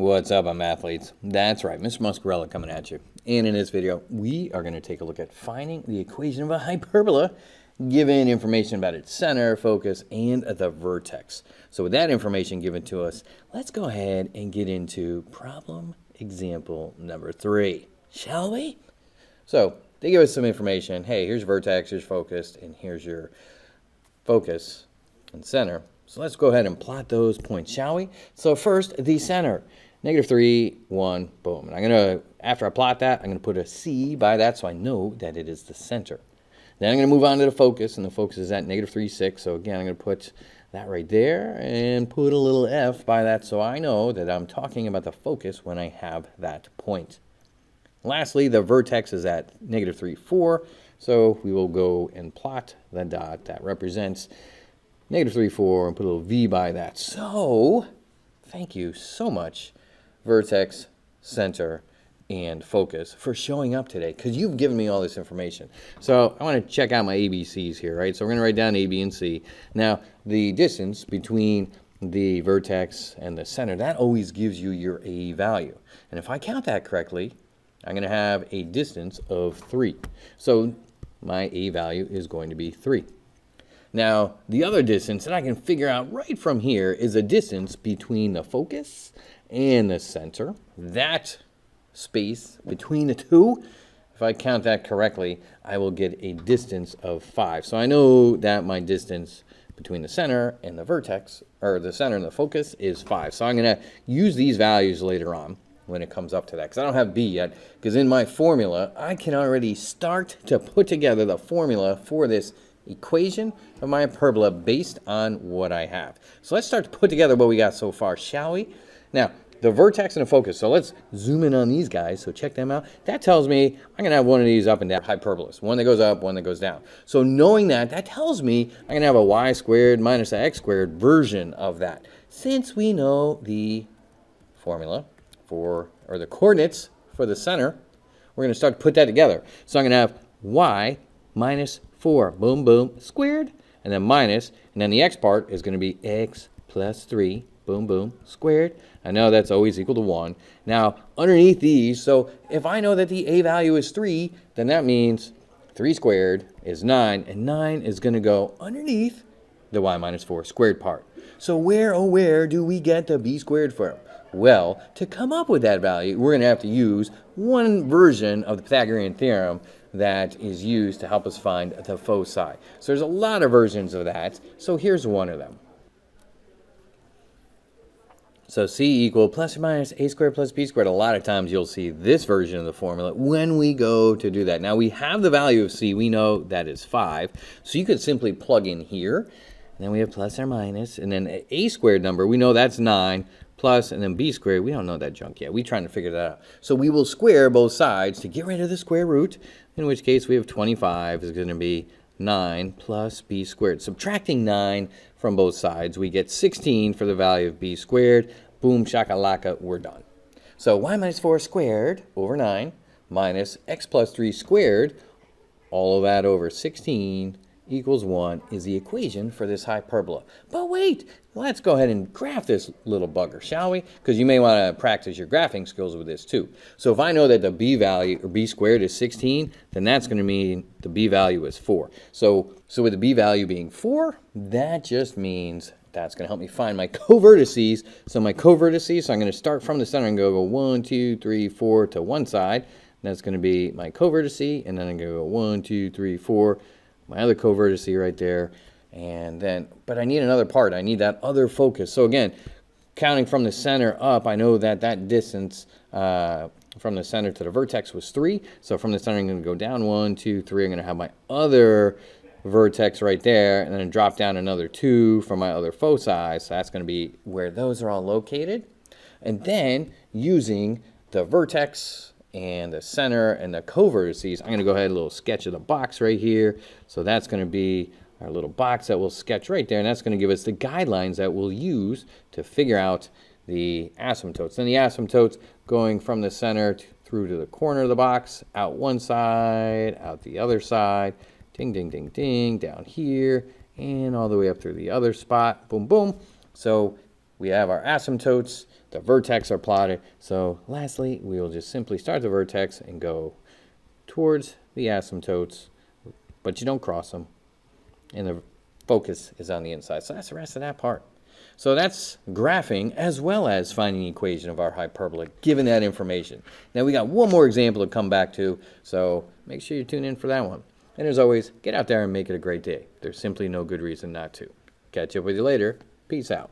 What's up, athletes? That's right, Mr. Muscarella coming at you. And in this video, we are going to take a look at finding the equation of a hyperbola, given information about its center, focus, and the vertex. So with that information given to us, let's go ahead and get into problem example number 3, shall we? So they give us some information. Hey, here's vertex, here's focus, and here's your focus and center. So let's go ahead and plot those points, shall we? So first, the center. -3, 1, boom. And I'm going to, after I plot that, I'm going to put a C by that so I know that it is the center. Then I'm going to move on to the focus, and the focus is at -3, 6. So again, I'm going to put that right there and put a little F by that so I know that I'm talking about the focus when I have that point. Lastly, the vertex is at -3, 4. So we will go and plot the dot that represents -3, 4, and put a little V by that. So, thank you so much, Vertex, Center, and Focus, for showing up today, because you've given me all this information. So, I want to check out my ABCs here, right? So, we're going to write down A, B, and C. Now, the distance between the vertex and the center, that always gives you your A value. And if I count that correctly, I'm going to have a distance of 3. So, my A value is going to be 3. Now, the other distance that I can figure out right from here is a distance between the focus and the center. That space between the two, if I count that correctly, I will get a distance of 5. So I know that my distance between the center and the vertex, or the center and the focus, is 5. So I'm going to use these values later on when it comes up to that, because I don't have B yet, because in my formula, I can already start to put together the formula for this equation of my hyperbola based on what I have. So let's start to put together what we got so far, shall we? Now, the vertex and the focus. So let's zoom in on these guys. So check them out. That tells me I'm going to have one of these up and down hyperbolas. One that goes up, one that goes down. So knowing that, that tells me I'm going to have a y squared minus a x squared version of that. Since we know the formula for, or the coordinates for the center, we're going to start to put that together. So I'm going to have y minus 4, boom, boom, squared, and then minus, and then the x part is going to be x plus 3, boom, boom, squared. I know that's always equal to 1. Now, underneath these, so if I know that the a value is 3, then that means 3 squared is 9, and 9 is going to go underneath the y minus 4 squared part. So where, oh where, do we get the b squared from? Well, to come up with that value, we're going to have to use one version of the Pythagorean theorem that is used to help us find the foci. So there's a lot of versions of that. So here's one of them. So C equal plus or minus a squared plus b squared. A lot of times you'll see this version of the formula when we go to do that. Now we have the value of C. We know that is 5. So you could simply plug in here. And then we have plus or minus. And then a squared number, we know that's 9. Plus, and then b squared, we don't know that junk yet. We're trying to figure that out. So we will square both sides to get rid of the square root, in which case we have 25 is going to be 9 plus b squared. Subtracting 9 from both sides, we get 16 for the value of b squared. Boom, shakalaka, we're done. So y minus 4 squared over 9 minus x plus 3 squared, all of that over 16 equals 1 is the equation for this hyperbola. But wait, let's go ahead and graph this little bugger, shall we? Because you may want to practice your graphing skills with this too. So if I know that the b value, or b squared, is 16, then that's going to mean the b value is 4. So with the b value being 4, that just means that's going to help me find my covertices. So my covertices, so I'm going to start from the center and go 1, 2, 3, 4 to one side. That's going to be my covertice, and then I'm going to go 1, 2, 3, 4. My other covertice right there, and then, but I need another part. I need that other focus. So again, counting from the center up, I know that that distance from the center to the vertex was 3. So from the center, I'm going to go down 1, 2, 3. I'm going to have my other vertex right there, and then drop down another 2 for my other foci. So that's going to be where those are all located. And then using the vertex and the center and the covertices, I'm going to go ahead and a little sketch of the box right here. So that's going to be our little box that we'll sketch right there, and that's going to give us the guidelines that we'll use to figure out the asymptotes. Then the asymptotes going from the center through to the corner of the box, out one side, out the other side, ding, ding, ding, ding, down here, and all the way up through the other spot, boom, boom. So we have our asymptotes the vertex are plotted. So lastly, we will just simply start the vertex and go towards the asymptotes, but you don't cross them. And the focus is on the inside. So that's the rest of that part. So that's graphing as well as finding the equation of our hyperbola, given that information. Now we got one more example to come back to, so make sure you tune in for that one. And as always, get out there and make it a great day. There's simply no good reason not to. Catch up with you later. Peace out.